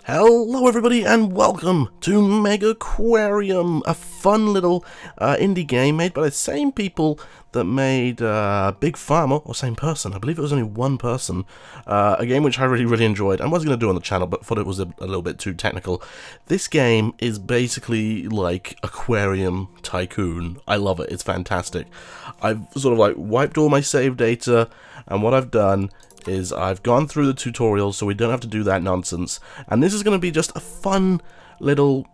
Hello everybody and welcome to Megaquarium, a fun little indie game made by the same people that made Big Farmer, or same person, I believe it was only one person, a game which I really enjoyed and was going to do on the channel but thought it was a little bit too technical. This game is basically like Aquarium Tycoon. I love it, it's fantastic. I've sort of like wiped all my save data, and what I've done is I've gone through the tutorial so we don't have to do that nonsense, and this is going to be just a fun little,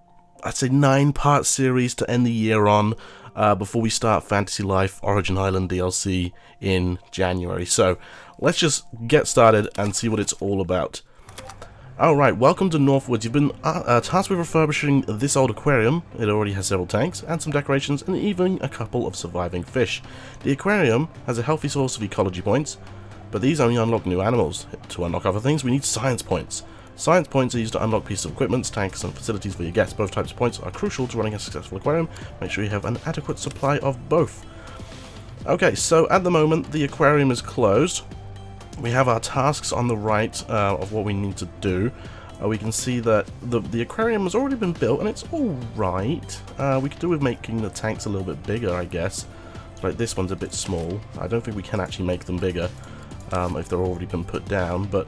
I'd say 9-part series to end the year on before we start Fantasy Life Origin Island DLC in January. So let's just get started and see what it's all about. Alright, welcome to Northwoods. You've been tasked with refurbishing this old aquarium. It already has several tanks and some decorations and even a couple of surviving fish. The aquarium has a healthy source of ecology points, but these only unlock new animals. To unlock other things, we need science points. Science points are used to unlock pieces of equipment, tanks, and facilities for your guests. Both types of points are crucial to running a successful aquarium. Make sure you have an adequate supply of both. Okay, so at the moment, the aquarium is closed. We have our tasks on the right of what we need to do. We can see that the aquarium has already been built, and it's alright. We could do with making the tanks a little bit bigger, I guess. Like this one's a bit small. I don't think we can actually make them bigger. If they're already been put down, but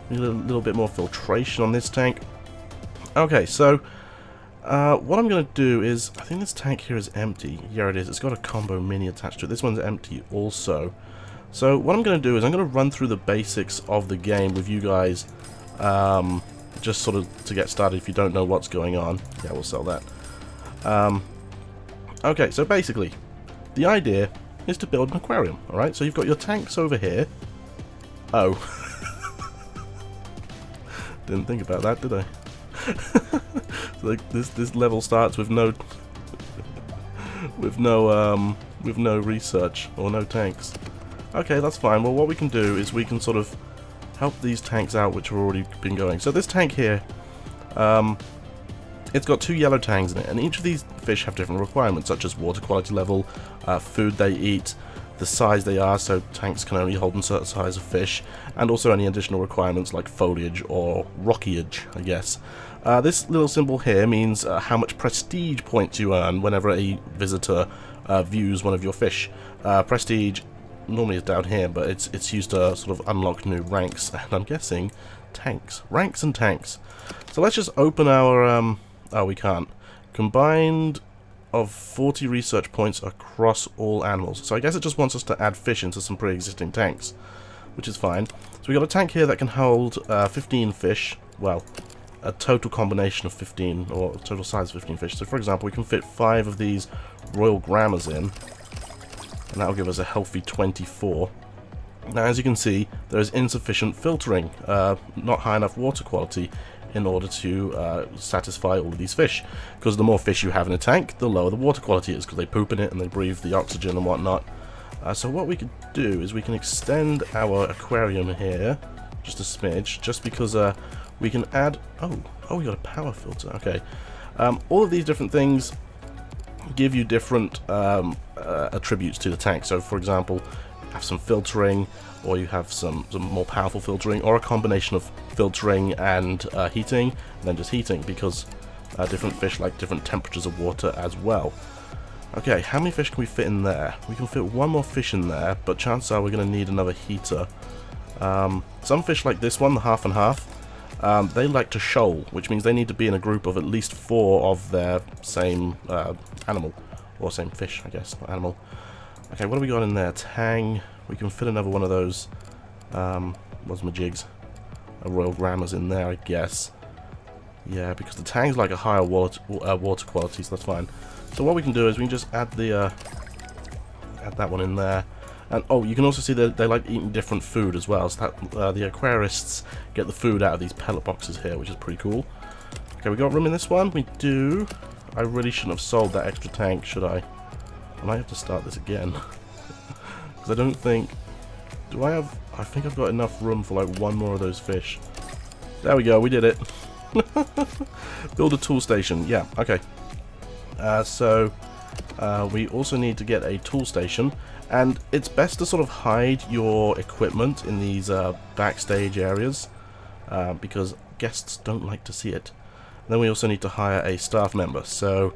we need a little bit more filtration on this tank. Okay, so what I'm going to do is, I think this tank here is empty. Yeah, it is. It's got a combo mini attached to it. This one's empty also. So what I'm going to do is I'm going to run through the basics of the game with you guys, just sort of to get started if you don't know what's going on. Yeah, we'll sell that. Okay, so basically, the idea is to build an aquarium, alright? So you've got your tanks over here. Oh. Didn't think about that, did I? So like this level starts with no research or no tanks. Okay, that's fine. Well, what we can do is we can sort of help these tanks out which have already been going. So this tank here, it's got 2 yellow tanks in it, and each of these fish have different requirements, such as water quality level, food they eat, the size they are, so tanks can only hold a certain size of fish, and also any additional requirements like foliage or rockage, I guess. This little symbol here means how much prestige points you earn whenever a visitor views one of your fish. Prestige normally is down here, but it's used to sort of unlock new ranks, and I'm guessing tanks. Ranks and tanks. So let's just open our, oh, we can't. Combined of 40 research points across all animals. So I guess it just wants us to add fish into some pre-existing tanks, which is fine. So we got a tank here that can hold 15 fish. Well, a total combination of 15, or a total size of 15 fish. So for example, we can fit 5 of these royal grammars in, and that'll give us a healthy 24. Now, as you can see, there is insufficient filtering, not high enough water quality in order to satisfy all of these fish. Because the more fish you have in a tank, the lower the water quality is, because they poop in it and they breathe the oxygen and whatnot. So what we could do is we can extend our aquarium here just a smidge, just because we can add, oh, we got a power filter. Okay, all of these different things give you different attributes to the tank. So for example, have some filtering, or you have some more powerful filtering, or a combination of filtering and heating, and then just heating, because different fish like different temperatures of water as well. Okay, how many fish can we fit in there? We can fit 1 more fish in there, but chances are we're going to need another heater. Some fish like this one, the half and half, they like to shoal, which means they need to be in a group of at least 4 of their same animal, or same fish, I guess, not animal. Okay, what do we got in there? Tang. We can fit another one of those, what's my jigs? A royal grammars in there, I guess. Yeah, because the tang's like a higher water quality, so that's fine. So what we can do is we can just add the add that one in there. And oh, you can also see that they like eating different food as well, so that the aquarists get the food out of these pellet boxes here, which is pretty cool. Okay, we got room in this one? We do. I really shouldn't have sold that extra tank, should I? I might have to start this again. Because I don't think... Do I have... I think I've got enough room for like 1 more of those fish. There we go, we did it. Build a tool station. Yeah, okay. So we also need to get a tool station, and it's best to sort of hide your equipment in these backstage areas, because guests don't like to see it. And then we also need to hire a staff member. So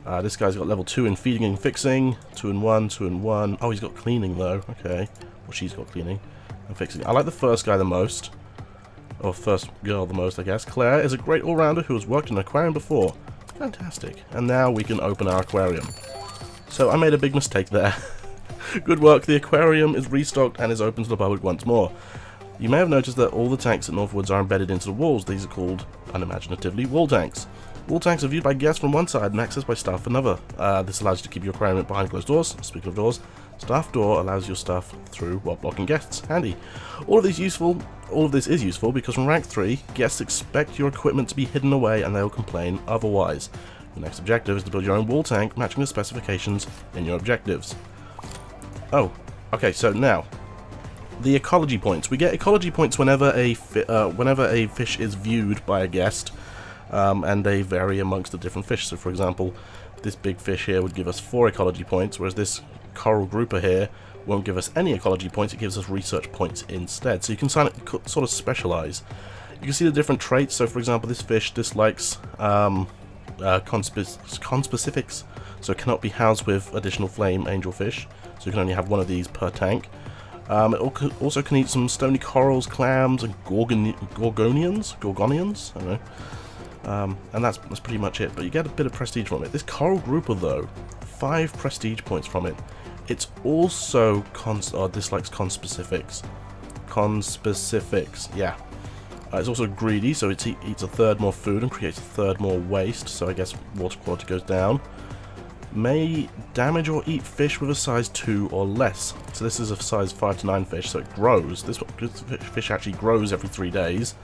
this guy's got level 2 in feeding and fixing, 2 in 1, 2 in 1. Oh, he's got cleaning though. Okay, well, she's got cleaning and fixing. I like the first guy the most, or first girl the most, I guess. Claire is a great all-rounder who has worked in an aquarium before. Fantastic. And now we can open our aquarium. So I made a big mistake there. Good work, the aquarium is restocked and is open to the public once more. You may have noticed that all the tanks at Northwoods are embedded into the walls. These are called, unimaginatively, wall tanks. Wall tanks are viewed by guests from one side and accessed by staff from another. This allows you to keep your aquarium behind closed doors. Speaking of doors, staff door allows your stuff through while blocking guests. Handy. All of this is useful because from rank 3, guests expect your equipment to be hidden away and they will complain otherwise. Your next objective is to build your own wall tank matching the specifications in your objectives. Oh, okay, so now, the ecology points. We get ecology points whenever a fish is viewed by a guest, and they vary amongst the different fish. So for example, this big fish here would give us 4 ecology points, whereas this coral grouper here won't give us any ecology points, it gives us research points instead. So you can sort of specialize. You can see the different traits. So for example, this fish dislikes conspecifics, so it cannot be housed with additional flame angelfish, so you can only have one of these per tank. It also can eat some stony corals, clams, and gorgonians, I don't know. And that's pretty much it, but you get a bit of prestige from it. This coral grouper though, 5 prestige points from it. It's also dislikes conspecifics. Yeah. It's also greedy, so it eats a third more food and creates a third more waste, so I guess water quality goes down. May damage or eat fish with a size 2 or less. So this is a size 5 to 9 fish, so it grows. This fish actually grows every 3 days,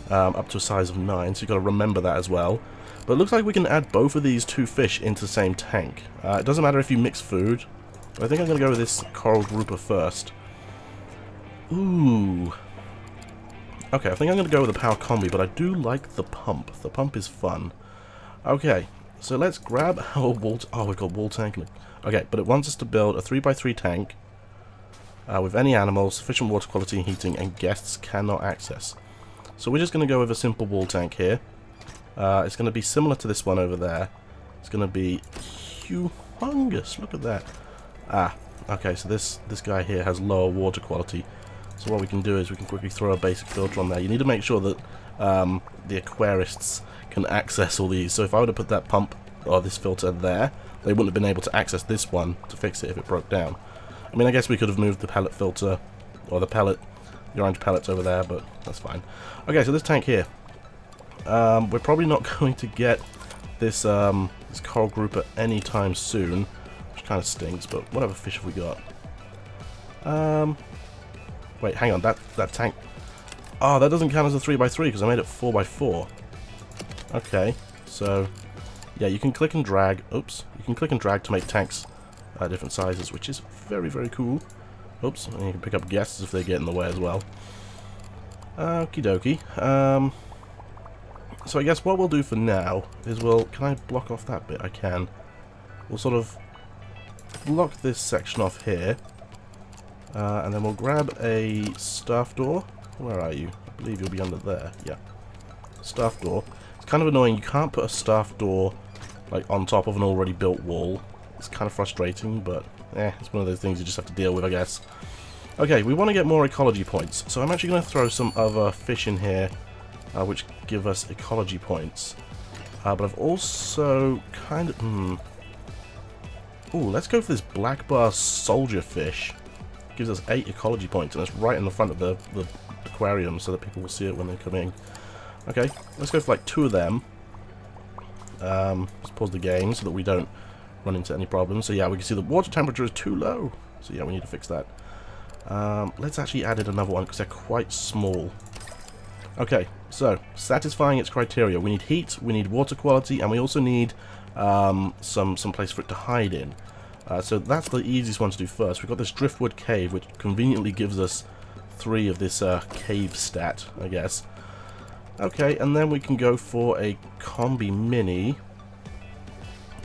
up to a size of 9, so you've got to remember that as well. But it looks like we can add both of these 2 fish into the same tank. It doesn't matter if you mix food, but I think I'm going to go with this coral grouper first. Ooh. Okay, I think I'm going to go with the power combi, but I do like the pump. The pump is fun. Okay, so let's grab our wall... Oh, we've got wall tank. Okay, but it wants us to build a 3x3 tank with any animals, sufficient water quality and heating, and guests cannot access. So we're just going to go with a simple wall tank here. It's going to be similar to this one over there. It's going to be humongous. Look at that. Okay, so this guy here has lower water quality. So what we can do is we can quickly throw a basic filter on there. You need to make sure that the aquarists can access all these. So if I were to put that pump or this filter there, they wouldn't have been able to access this one to fix it if it broke down. I mean, I guess we could have moved the pellet filter or the orange pellets over there, but that's fine. Okay, so this tank here, we're probably not going to get this this coral grouper anytime soon, which kind of stinks. But what other fish have we got? Wait, hang on, that tank. Oh, that doesn't count as a 3x3 because I made it 4x4. Okay, so yeah, you can click and drag. Oops, you can click and drag to make tanks different sizes, which is very, very cool. Oops, and you can pick up guests if they get in the way as well. Okie dokie. So I guess what we'll do for now is can I block off that bit? I can. We'll sort of block this section off here. And then we'll grab a staff door. Where are you? I believe you'll be under there. Yeah. Staff door. It's kind of annoying. You can't put a staff door like on top of an already built wall. It's kind of frustrating, but it's one of those things you just have to deal with, I guess. Okay, we want to get more ecology points. So I'm actually going to throw some other fish in here, which give us ecology points. But I've also kind of... Ooh, let's go for this black bar soldier fish. Gives us 8 ecology points, and it's right in the front of the aquarium so that people will see it when they come in. Okay, let's go for like 2 of them. Let's pause the game so that we don't run into any problems. So yeah, we can see the water temperature is too low. So yeah, we need to fix that. Let's actually add in another one because they're quite small. Okay, so satisfying its criteria. We need heat, we need water quality, and we also need some place for it to hide in. So that's the easiest one to do first. We've got this driftwood cave, which conveniently gives us 3 of this cave stat, I guess. Okay, and then we can go for a combi mini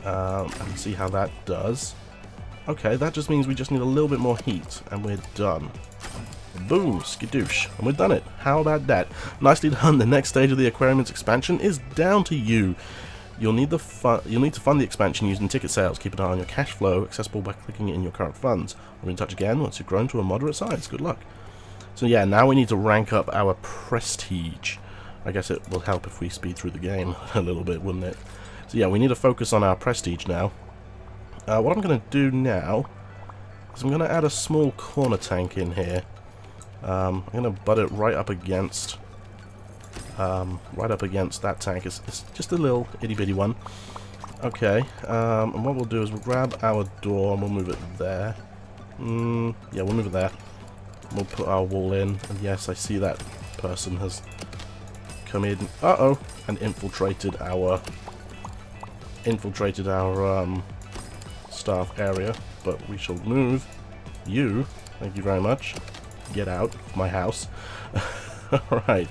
and see how that does. Okay, that just means we just need a little bit more heat, and we're done. Boom, skidoosh, and we've done it. How about that? Nicely done. The next stage of the aquarium's expansion is down to you. You'll need to fund the expansion using ticket sales. Keep an eye on your cash flow, accessible by clicking in your current funds. We'll be in touch again once you've grown to a moderate size. Good luck. So yeah, now we need to rank up our prestige. I guess it will help if we speed through the game a little bit, wouldn't it? So yeah, we need to focus on our prestige now. What I'm going to do now is I'm going to add a small corner tank in here. I'm going to butt it right up against that tank. It's just a little itty bitty one. Okay, and what we'll do is we'll grab our door and we'll move it there. Yeah, we'll move it there. We'll put our wall in, and yes, I see that person has come in. And infiltrated our staff area. But we shall move you. Thank you very much. Get out of my house. Alright.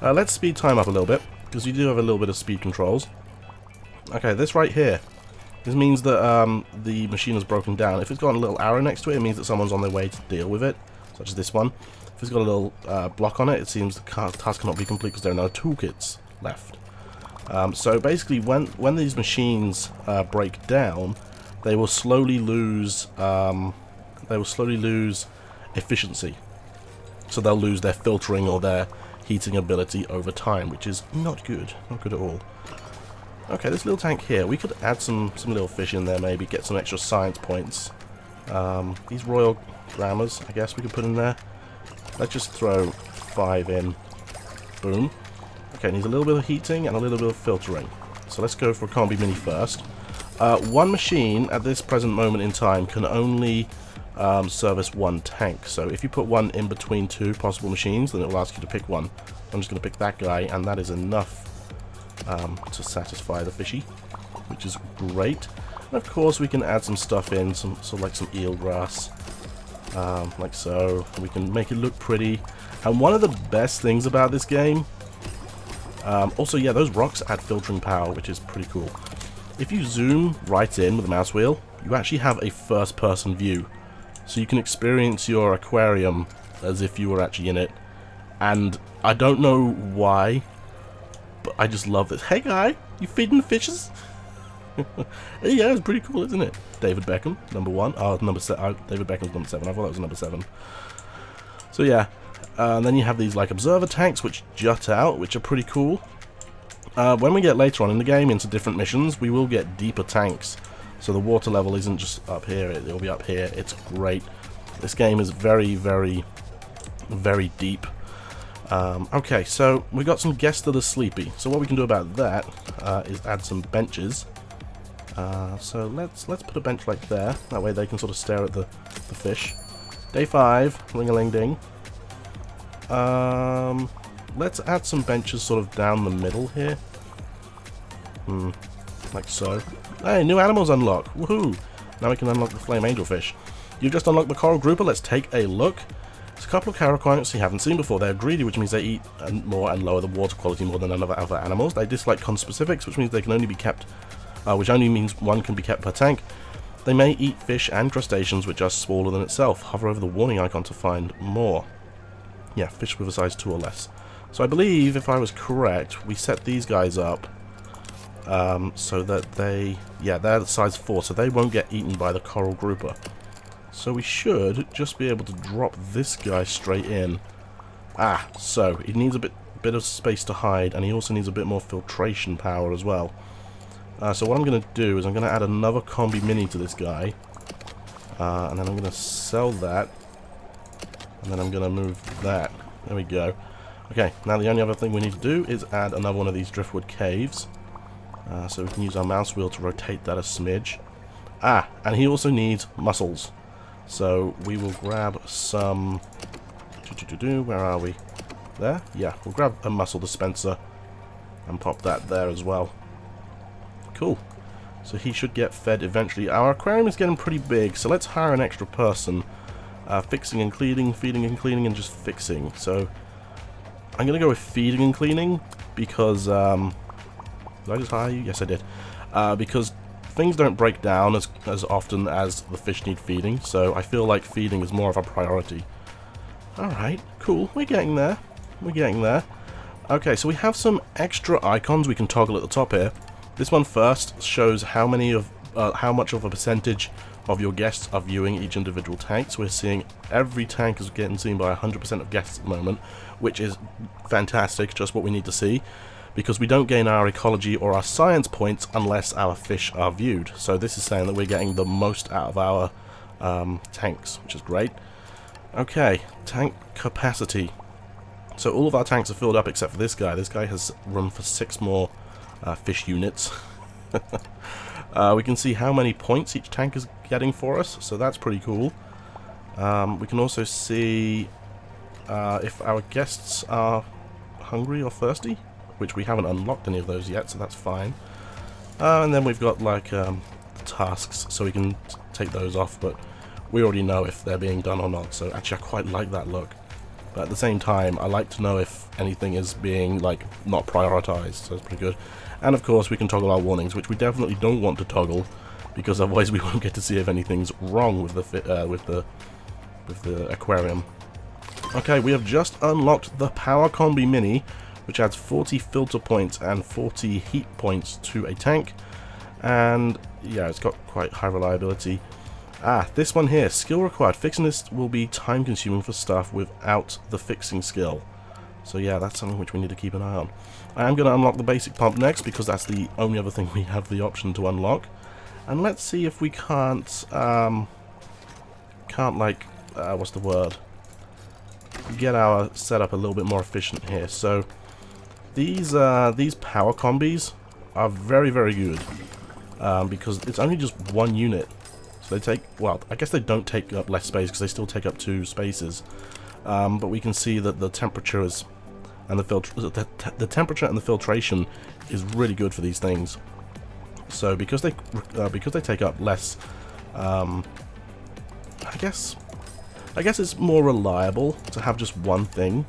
Let's speed time up a little bit, because you do have a little bit of speed controls. Okay, this right here. This means that the machine is broken down. If it's got a little arrow next to it, it means that someone's on their way to deal with it, such as this one. If it's got a little block on it, it seems the task cannot be complete because there are no toolkits left. So basically, when these machines break down, they will slowly lose efficiency. So they'll lose their filtering or their heating ability over time, which is not good. Not good at all. Okay, this little tank here, we could add some little fish in there, maybe get some extra science points. These royal grammars, I guess we could put in there. Let's just throw 5 in. Boom. Okay, needs a little bit of heating and a little bit of filtering. So let's go for a Combi Mini first. One machine at this present moment in time can only service one tank. So if you put one in between two possible machines, then it will ask you to pick one. I'm just going to pick that guy, and that is enough to satisfy the fishy, which is great. And of course, we can add some stuff in, like some eel grass, like so. We can make it look pretty. And one of the best things about this game, also, yeah, those rocks add filtering power, which is pretty cool. If you zoom right in with the mouse wheel, you actually have a first-person view. So you can experience your aquarium as if you were actually in it. And I don't know why, but I just love this. Hey guy, you feeding the fishes? Yeah, it's pretty cool, isn't it? David Beckham, number 1. Oh, number 7. David Beckham's number 7. I thought that was number 7. So yeah, and then you have these like observer tanks which jut out, which are pretty cool. When we get later on in the game into different missions, we will get deeper tanks. So the water level isn't just up here, it'll be up here. It's great. This game is very, very, very deep. Okay, so we got some guests that are sleepy. So what we can do about that is add some benches. So let's put a bench like there. That way they can sort of stare at the fish. Day 5, ring-a-ling-ding. Let's add some benches sort of down the middle here. Like so. Hey, new animals unlock. Woohoo! Now we can unlock the flame angelfish. You've just unlocked the coral grouper. Let's take a look. There's a couple of aquariums you haven't seen before. They're greedy, which means they eat more and lower the water quality more than other animals. They dislike conspecifics, which means they can only be kept, which only means one can be kept per tank. They may eat fish and crustaceans, which are smaller than itself. Hover over the warning icon to find more. Yeah, fish with a size 2 or less. So I believe, if I was correct, we set these guys up so that they're the size 4, so they won't get eaten by the coral grouper. So we should just be able to drop this guy straight in. So he needs a bit of space to hide, and he also needs a bit more filtration power as well. So what I'm going to do is I'm going to add another Combi Mini to this guy, and then I'm going to sell that, and then I'm going to move that. There we go. Okay, now the only other thing we need to do is add another one of these driftwood caves. So we can use our mouse wheel to rotate that a smidge. And he also needs mussels. So we will grab some... Where are we? There? Yeah, we'll grab a mussel dispenser and pop that there as well. Cool. So he should get fed eventually. Our aquarium is getting pretty big, so let's hire an extra person. Fixing and cleaning, feeding and cleaning, and just fixing. So I'm going to go with feeding and cleaning because... did I just hire you? Yes, I did. Because things don't break down as often as the fish need feeding, so I feel like feeding is more of a priority. Alright, cool. We're getting there. We're getting there. Okay, so we have some extra icons we can toggle at the top here. This one first shows how much of a percentage of your guests are viewing each individual tank. So we're seeing every tank is getting seen by 100% of guests at the moment, which is fantastic, just what we need to see, because we don't gain our ecology or our science points unless our fish are viewed. So this is saying that we're getting the most out of our tanks, which is great. Okay, tank capacity. So all of our tanks are filled up except for this guy. This guy has room for 6 more fish units. We can see how many points each tank is getting for us, so that's pretty cool. We can also see if our guests are hungry or thirsty, which we haven't unlocked any of those yet, so that's fine. And then we've got like tasks, so we can take those off, but we already know if they're being done or not, so actually I quite like that look. But at the same time, I like to know if anything is being like not prioritized, so that's pretty good. And of course we can toggle our warnings, which we definitely don't want to toggle, because otherwise we won't get to see if anything's wrong with the aquarium. Okay, we have just unlocked the Power Combi Mini, which adds 40 filter points and 40 heat points to a tank, and yeah, it's got quite high reliability. This one here, skill required. Fixing this will be time consuming for stuff without the fixing skill. So yeah, that's something which we need to keep an eye on. I am going to unlock the basic pump next, because that's the only other thing we have the option to unlock. And let's see if we can't like, what's the word? Get our setup a little bit more efficient here. So these power combis are very, very good, because it's only just one unit. So they take, well, I guess they don't take up less space because they still take up 2 spaces. But we can see that the temperature is, and the temperature and the filtration is really good for these things. So because they take up less, I guess it's more reliable to have just one thing,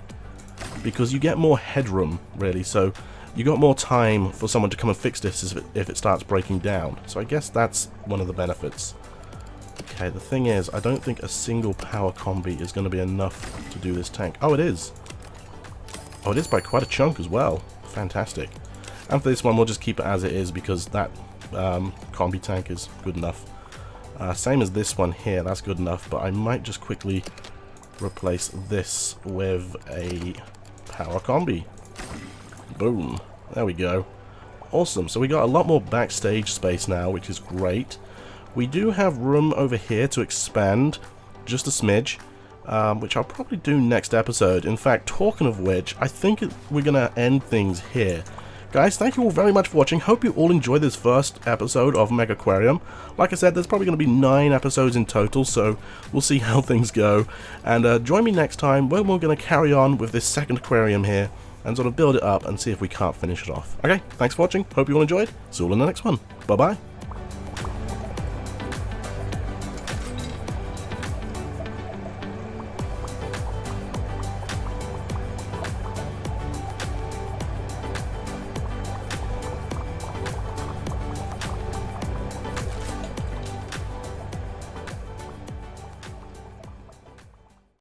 because you get more headroom, really. So you got more time for someone to come and fix this if it starts breaking down. So I guess that's one of the benefits. Okay, the thing is, I don't think a single power combi is going to be enough to do this tank. Oh, it is. Oh, it is by quite a chunk as well. Fantastic. And for this one, we'll just keep it as it is, because that combi tank is good enough. Same as this one here, that's good enough, but I might just quickly replace this with a power combi. Boom. There we go. Awesome. So we got a lot more backstage space now, which is great. We do have room over here to expand just a smidge, which I'll probably do next episode. In fact, talking of which, I think we're going to end things here. Guys, thank you all very much for watching. Hope you all enjoyed this first episode of Megaquarium. Like I said, there's probably going to be 9 episodes in total, so we'll see how things go. And join me next time when we're going to carry on with this second aquarium here and sort of build it up and see if we can't finish it off. Okay, thanks for watching. Hope you all enjoyed. See you all in the next one. Bye-bye.